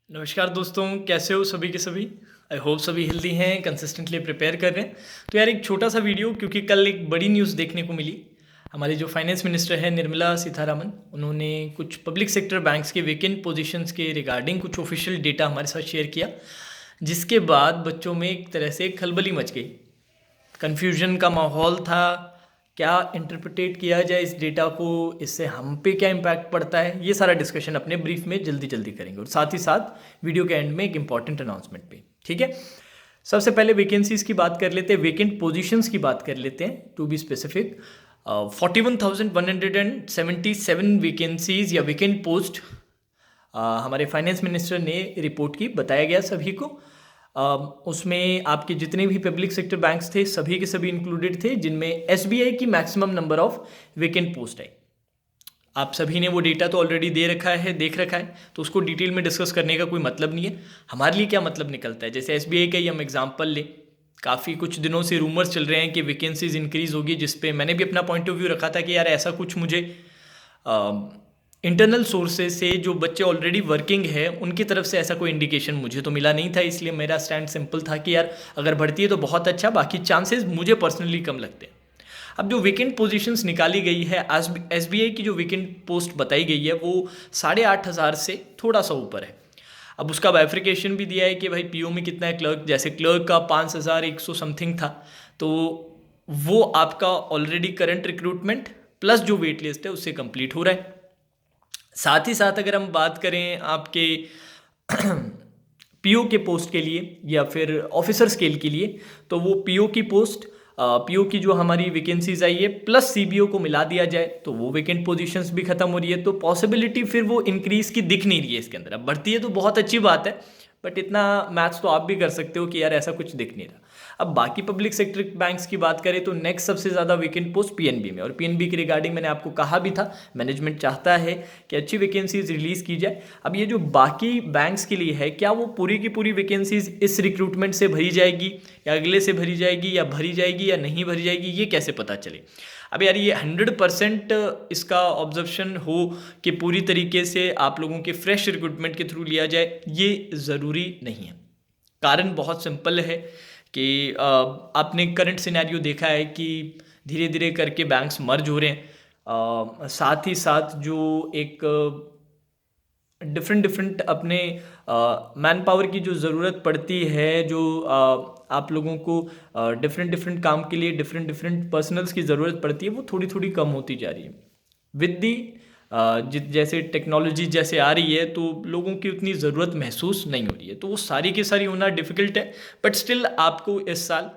नमस्कार दोस्तों, कैसे हो सभी के सभी। आई होप सभी हेल्दी हैं, कंसिस्टेंटली प्रिपेयर कर रहे हैं। तो यार एक छोटा सा वीडियो, क्योंकि कल एक बड़ी न्यूज़ देखने को मिली। हमारे जो फाइनेंस मिनिस्टर है निर्मला सीतारामन, उन्होंने कुछ पब्लिक सेक्टर बैंक्स के वेकेंट पोजीशंस के रिगार्डिंग कुछ ऑफिशियल डेटा हमारे साथ शेयर किया, जिसके बाद बच्चों में एक तरह से खलबली मच गई। कन्फ्यूजन का माहौल था, क्या इंटरप्रिटेट किया जाए इस डेटा को, इससे हम पे क्या इम्पैक्ट पड़ता है। ये सारा डिस्कशन अपने ब्रीफ में जल्दी जल्दी करेंगे, और साथ ही साथ वीडियो के एंड में एक इंपॉर्टेंट अनाउंसमेंट पे। ठीक है, सबसे पहले वैकेंसीज की बात कर लेते हैं, वेकेंट पोजीशंस की बात कर लेते हैं। टू बी स्पेसिफिक 41,177 वैकेंसीज या वेकेंट पोस्ट हमारे फाइनेंस मिनिस्टर ने रिपोर्ट की, बताया गया सभी को। उसमें आपके जितने भी पब्लिक सेक्टर बैंक्स थे सभी के सभी इंक्लूडेड थे, जिनमें एसबीआई की maximum number of vacant post है। आप सभी ने वो डेटा तो ऑलरेडी दे रखा है, देख रखा है, तो उसको डिटेल में डिस्कस करने का कोई मतलब नहीं है। हमारे लिए क्या मतलब निकलता है, जैसे एसबीआई का ही हम एग्जांपल ले। काफ़ी कुछ दिनों से रूमर्स चल रहे हैं कि वैकेंसीज इंक्रीज होगी, जिसपे मैंने भी अपना पॉइंट ऑफ व्यू रखा था कि यार ऐसा कुछ मुझे इंटरनल सोर्सेज से, जो बच्चे ऑलरेडी वर्किंग है उनकी तरफ से ऐसा कोई इंडिकेशन मुझे तो मिला नहीं था। इसलिए मेरा स्टैंड सिंपल था कि यार अगर बढ़ती है तो बहुत अच्छा, बाकी चांसेस मुझे पर्सनली कम लगते हैं। अब जो वेकेंट पोजीशंस निकाली गई है, एसबीआई की जो वेकेंट पोस्ट बताई गई है वो 8,500 से थोड़ा सा ऊपर है। अब उसका बाइफ्रिकेशन भी दिया है कि भाई पीओ में कितना है, क्लर्क जैसे क्लर्क का 5,100 समथिंग था, तो वो आपका ऑलरेडी करंट रिक्रूटमेंट प्लस जो वेट लिस्ट है उससे कंप्लीट हो रहा है। साथ ही साथ अगर हम बात करें आपके पीओ के पोस्ट के लिए या फिर ऑफिसर स्केल के लिए, तो वो पीओ की पोस्ट, पीओ की जो हमारी वैकेंसीज आई है प्लस सीबीओ को मिला दिया जाए तो वो वेकेंट पोजीशंस भी खत्म हो रही है। तो पॉसिबिलिटी फिर वो इंक्रीज की दिख नहीं रही है इसके अंदर। अब बढ़ती है तो बहुत अच्छी बात है, बट इतना मैथ्स तो आप भी कर सकते हो कि यार ऐसा कुछ दिख नहीं रहा। अब बाकी पब्लिक सेक्टर बैंक्स की बात करें तो नेक्स्ट सबसे ज़्यादा वेकेंट पोस्ट पीएनबी में, और पीएनबी के रिगार्डिंग मैंने आपको कहा भी था, मैनेजमेंट चाहता है कि अच्छी वैकेंसीज रिलीज़ की जाए। अब ये जो बाकी बैंक्स के लिए है, क्या वो पूरी की पूरी वैकेंसीज इस रिक्रूटमेंट से भरी जाएगी या अगले से भरी जाएगी, या भरी जाएगी या नहीं भरी जाएगी, ये कैसे पता चले। अब यार ये 100% इसका ऑब्जर्वेशन हो कि पूरी तरीके से आप लोगों के फ्रेश रिक्रूटमेंट के थ्रू लिया जाए, ये ज़रूरी नहीं है। कारण बहुत सिंपल है कि आपने करंट सिनेरियो देखा है कि धीरे धीरे करके बैंक्स मर्ज हो रहे हैं। साथ ही साथ जो एक डिफरेंट अपने मैन पावर की जो ज़रूरत पड़ती है, जो आप लोगों को डिफरेंट काम के लिए डिफरेंट पर्सनल्स की ज़रूरत पड़ती है, वो थोड़ी थोड़ी कम होती जा रही है विद दी जैसे टेक्नोलॉजी जैसे आ रही है, तो लोगों की उतनी ज़रूरत महसूस नहीं हो रही है। तो वो सारी की सारी होना डिफ़िकल्ट है, बट स्टिल आपको इस साल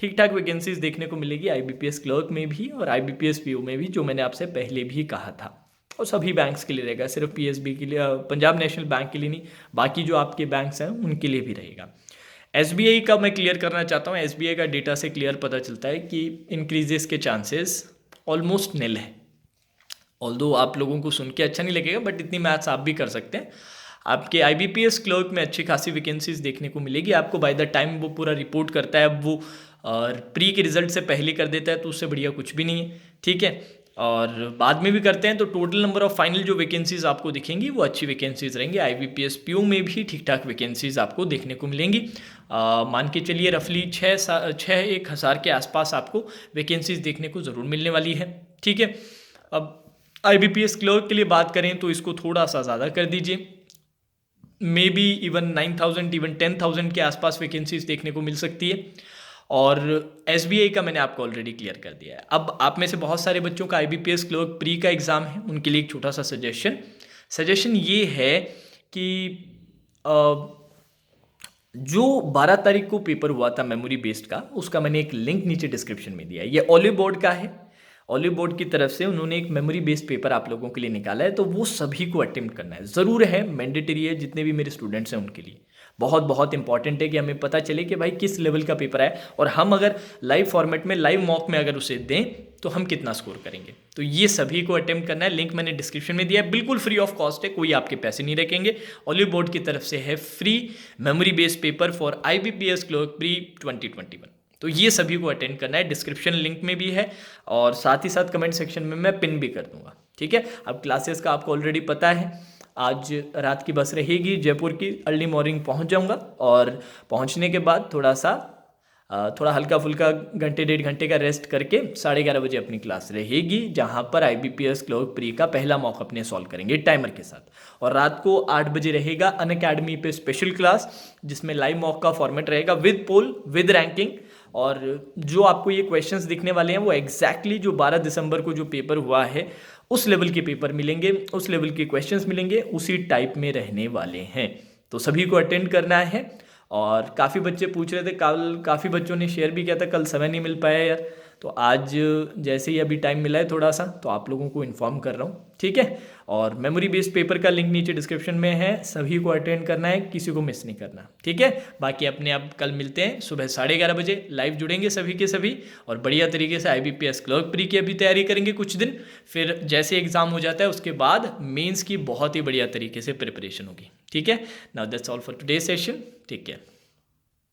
ठीक ठाक वैकेंसीज देखने को मिलेगी आईबीपीएस क्लर्क में भी और आईबीपीएस पीओ में भी, जो मैंने आपसे पहले भी कहा था। और सभी बैंक्स के लिए रहेगा, सिर्फ पीएसबी के लिए, पंजाब नेशनल बैंक के लिए नहीं, बाकी जो आपके बैंक्स हैं उनके लिए भी रहेगा। एसबीआई का मैं क्लियर करना चाहता हूँ। एसबीआई का डेटा से क्लियर पता चलता है कि इंक्रीजेस के चांसेस ऑलमोस्ट निल है। ऑल्दो आप लोगों को सुन के अच्छा नहीं लगेगा, बट इतनी मैथ्स आप भी कर सकते हैं। आपके आईबीपीएस क्लर्क में अच्छी खासी वैकेंसीज देखने को मिलेगी आपको बाय द टाइम वो पूरा रिपोर्ट करता है। अब वो प्री के रिजल्ट से पहले कर देता है तो उससे बढ़िया कुछ भी नहीं है, ठीक है। और बाद में भी करते हैं तो टोटल नंबर ऑफ फाइनल जो वैकेंसीज आपको दिखेंगी वो अच्छी वैकेंसीज रहेंगी। आईबीपीएस पीओ में भी ठीक ठाक वैकेंसीज आपको देखने को मिलेंगी। मान के चलिए रफली 1,000 के आसपास आपको वैकेंसीज देखने को ज़रूर मिलने वाली है, ठीक है। अब आईबीपीएस क्लर्क के लिए बात करें तो इसको थोड़ा सा ज़्यादा कर दीजिए, मे बी इवन 9,000 इवन 10,000 के आसपास वैकेंसीज देखने को मिल सकती है। और एसबीआई का मैंने आपको ऑलरेडी क्लियर कर दिया है। अब आप में से बहुत सारे बच्चों का आईबीपीएस क्लर्क प्री का एग्ज़ाम है, उनके लिए एक छोटा सा सजेशन ये है कि जो 12 तारीख को पेपर हुआ था मेमोरी बेस्ड का, उसका मैंने एक लिंक नीचे डिस्क्रिप्शन में दिया है। ये ऑलिव बोर्ड का है, ऑलिव बोर्ड की तरफ से उन्होंने एक मेमोरी बेस्ड पेपर आप लोगों के लिए निकाला है, तो वो सभी को अटेम्प्ट करना है, ज़रूर है, मैंडेटरी है। जितने भी मेरे स्टूडेंट्स हैं उनके लिए बहुत बहुत इंपॉर्टेंट है कि हमें पता चले कि भाई किस लेवल का पेपर है, और हम अगर लाइव फॉर्मेट में, लाइव मॉक में अगर उसे दें तो हम कितना स्कोर करेंगे। तो ये सभी को अटेम्प्ट करना है। लिंक मैंने डिस्क्रिप्शन में दिया है, बिल्कुल फ्री ऑफ कॉस्ट है, कोई आपके पैसे नहीं रखेंगे। ऑलिव बोर्ड की तरफ से है free memory based paper for IBPS clerk pre 2021। तो ये सभी को अटेंड करना है, डिस्क्रिप्शन लिंक में भी है, और साथ ही साथ कमेंट सेक्शन में मैं पिन भी कर दूंगा, ठीक है। अब क्लासेस का आपको ऑलरेडी पता है, आज रात की बस रहेगी जयपुर की, अर्ली मॉर्निंग पहुंच जाऊंगा और पहुंचने के बाद थोड़ा हल्का फुल्का घंटे 1.5 घंटे का रेस्ट करके 11:30 बजे अपनी क्लास रहेगी, जहां पर IBPS क्लर्क प्री का पहला मॉक अपने सॉल्व करेंगे टाइमर के साथ। और रात को 8 बजे रहेगा अनअकैडमी पे स्पेशल क्लास, जिसमें लाइव मॉक का फॉर्मेट रहेगा विद पोल विद रैंकिंग। और जो आपको ये क्वेश्चंस दिखने वाले हैं वो एग्जैक्टली जो 12 दिसंबर को जो पेपर हुआ है उस लेवल के पेपर मिलेंगे, उस लेवल के क्वेश्चंस मिलेंगे, उसी टाइप में रहने वाले हैं। तो सभी को अटेंड करना है। और काफ़ी बच्चे पूछ रहे थे, कल काफ़ी बच्चों ने शेयर भी किया था कल समय नहीं मिल पाया यार, तो आज जैसे ही अभी टाइम मिला है थोड़ा सा, तो आप लोगों को इन्फॉर्म कर रहा हूँ, ठीक है। और मेमोरी बेस्ड पेपर का लिंक नीचे डिस्क्रिप्शन में है, सभी को अटेंड करना है, किसी को मिस नहीं करना, ठीक है। बाकी अपने आप कल मिलते हैं सुबह 11:30 बजे, लाइव जुड़ेंगे सभी के सभी, और बढ़िया तरीके से IBPS क्लर्क प्री की अभी तैयारी करेंगे कुछ दिन, फिर जैसे एग्जाम हो जाता है उसके बाद मेंस की बहुत ही बढ़िया तरीके से प्रिपरेशन होगी, ठीक है। Now that's all for today session, take care.